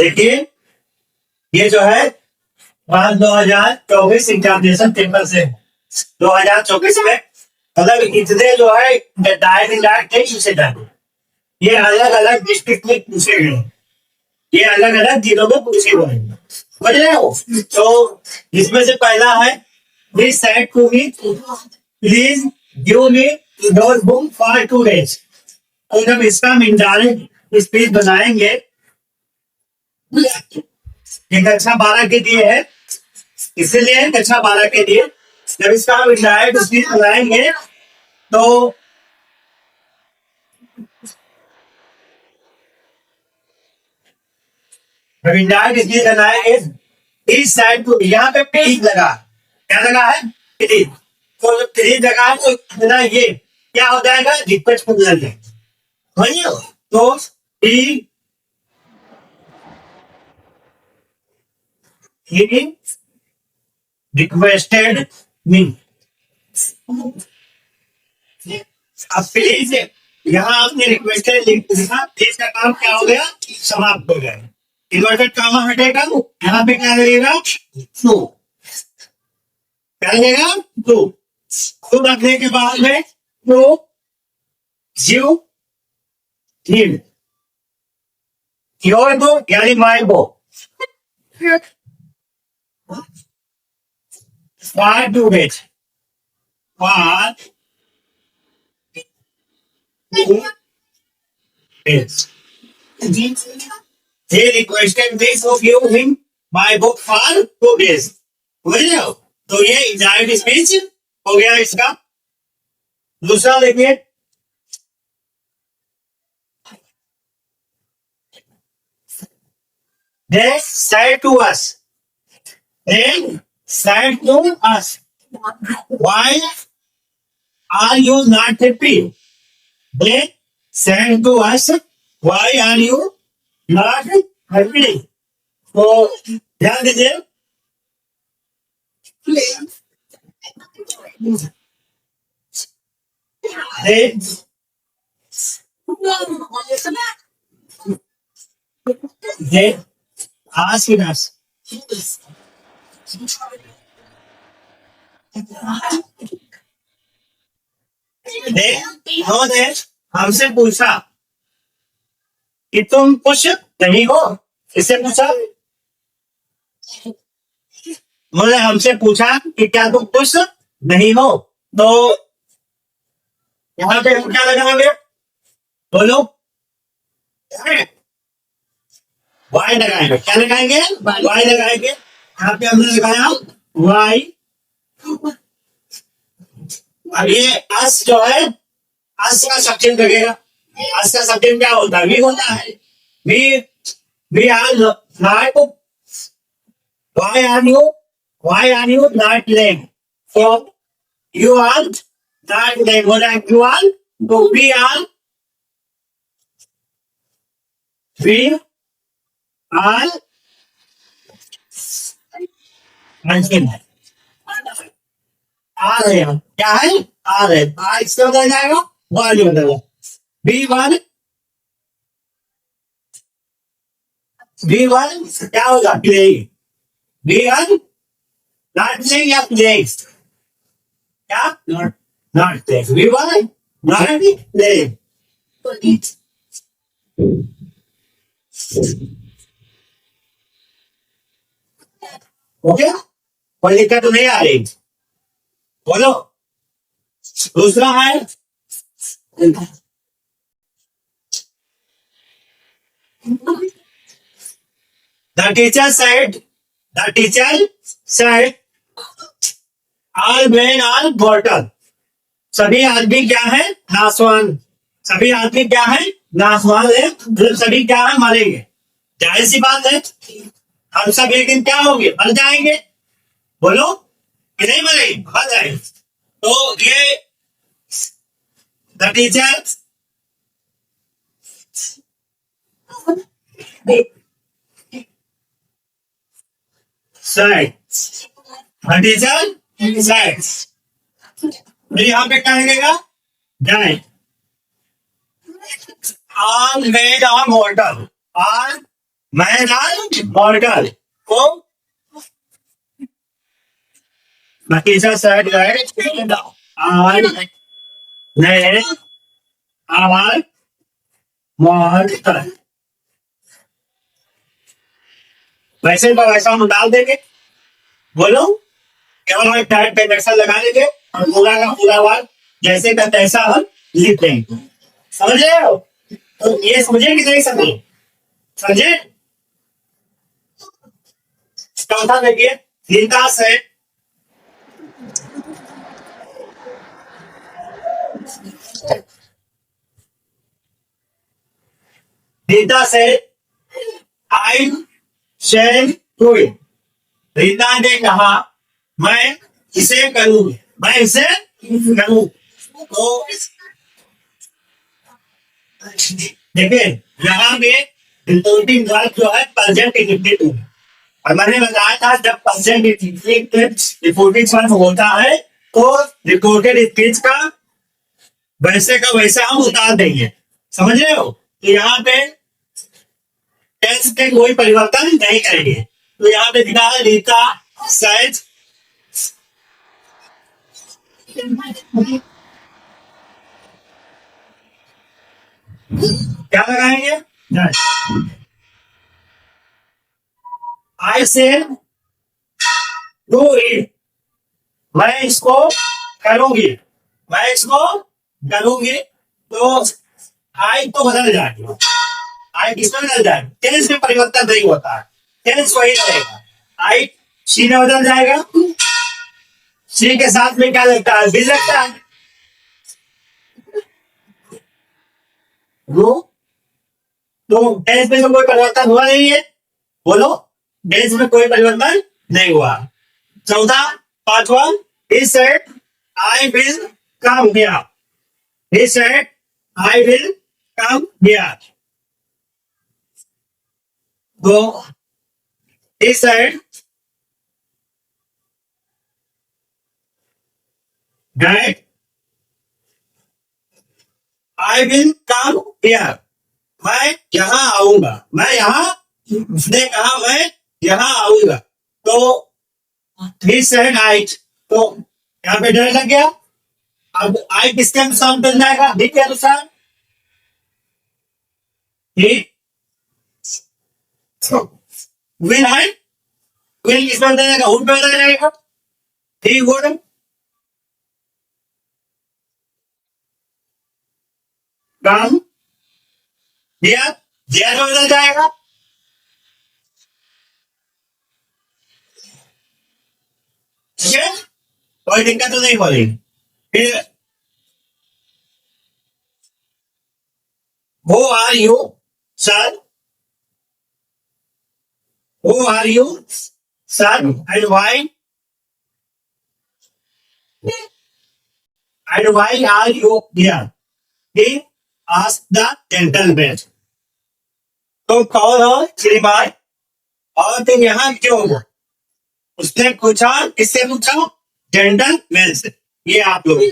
देखिए ये जो है 2024 एग्जामिनेशन पेपर से 2024 में मतलब इतने जो है डायरेक्ट इनडायरेक्ट थे इनसे डर ये अलग अलग डिस्ट्रिक्ट में पूछे गए, ये अलग अलग जिलों में पूछे गए, समझ रहे हो। तो इसमें से पहला है please send to me, please give me notebook for 2 days। तो जब इसका हम इनडायरेक्ट स्पीच बनाएंगे, ये कक्षा 12 के लिए है, इसीलिए कक्षा 12 के लिए जब इसका हम इनडायरेक्ट स्पीच बनाएंगे तो इनडायरेक्ट स्पीच बनाएंगे प्लीज सेंड टू, यहाँ पे प्लीज लगा, क्या लगा है प्लीज। तो जब प्लीज लगा है तो इतना ये क्या हो जाएगा रिक्वेस्ट को मिल जाएगा, समझिए। तो he requested me। अब प्लीज यहाँ आपने रिक्वेस्टेड लिखा, प्लीज का काम क्या हो गया समाप्त हो गया, इन्वर्टेड कॉमा हटेगा, यहाँ पे क्या लगेगा टू, क्या लगेगा टू रखने के बाद में to you need your book यानी my book far too rich, far too rich। He requested me to give him my book for 2 days। समझ रहे हो। तो ये इनडायरेक्ट स्पीच हो गया इसका। दूसरा देखिए, they said to us, they said to us, why are you not happy? They said to us, why are you not happy? तो ध्यान दीजिए, they asked us, उन्होंने हमसे पूछा कि तुम खुश नहीं हो, इससे पूछा, उन्होंने हमसे पूछा कि क्या तुम खुश नहीं हो। तो यहाँ पे हम क्या लगाएंगे बोलो, वाई लगाएंगे, क्या लगाएंगे वाई लगाएंगे। यहाँ पे हमने लगाया वाई। अब ये अस जो है, अस का सब्जेक्ट लगेगा, अस का सब्जेक्ट क्या होता है वी होता है, we are not, why are you not lame, so you are not lame, बोला you are, तो we are आ रहे हैं, क्या है आ रहे हैं, आ इसका बदल जाएगा वाली बदल वी वन क्या होगा playing, we won not playing या प्लेइंग, क्या not playing, we won not playing. Okay, कोई दिक्कत तो नहीं आ रही, बोलो। दूसरा है the teacher said all men are mortal। सभी आदमी क्या है नासवान, सभी आदमी क्या है नासवान है, मतलब सभी क्या है मरेंगे। जाहिर सी बात है हम सब एक दिन क्या होंगे मर जाएंगे, बोलो कि नहीं मरेंगे मर जाएंगे। तो ये the teacher said, the teacher said, फिर यहाँ पे क्या लगेगा that all men are mortal, all man on border को the teacher said that I need our water. वैसे का वैसा हम डाल देंगे, बोलो केवल हम टाइप पे नक्शा लगा लेंगे और पूरा का पूरा वर्ड जैसे का तैसा हम लिख देंगे। समझ रहे हो? तो ये समझे कि नहीं समझे? समझे? चौथा देखिए, नीता से रीता से I shall to it. Rita ने कहा मैं इसे करूंगी, मैं इसे करूं। तो देखिए यहाँ पे रिपोर्टिंग वर्ब जो है प्रेजेंट इंडिकेटिव है और मैंने बताया था जब प्रेजेंट इंडिकेटिव रिपोर्टिंग वर्ब होता है तो रिपोर्टेड स्पीच का वैसे का वैसा हम उतार देंगे। समझ रहे हो? तो यहाँ पे टेंस के कोई परिवर्तन नहीं करेंगे। तो यहाँ पे दिखा है रीता सेड क्या लगाएंगे? आई से डू इट, मैं इसको करूंगी, मैं इसको करूंगी। तो आई तो बदल जाएगी, आई किसमें बदल जाएगा? टेंस में परिवर्तन नहीं होता है, टेंस वही रहेगा। आई सी में बदल जाएगा, सी के साथ में क्या लगता है? बिल लगता है। तो टेंस में तो कोई परिवर्तन हुआ नहीं है, बोलो टेंस में कोई परिवर्तन नहीं हुआ। चौथा पांचवा, he said I will come here, he said I will come here। तो he said that I will come here, मैं यहाँ आऊंगा, मैं यहाँ, उसने कहा मैं यहाँ आऊंगा। तो he said I, तो यहाँ पे डर लग गया। अब आई किसके अनुसार बदल जाएगा? ही के अनुसार। विल है, विल किस में बदल जाएगा? वुड में बदल जाएगा। He would, come here, here में बदल जाएगा। ठीक है, कोई दिक्कत तो नहीं हो रही। फिर who are you sir, who are you sir and why are you here, he asked the gentleman। तो कौन हो श्रीमान और तुम यहाँ क्यों हो? उसने पूछा, किससे पूछा? जेंटलमैन से। ये आप लोग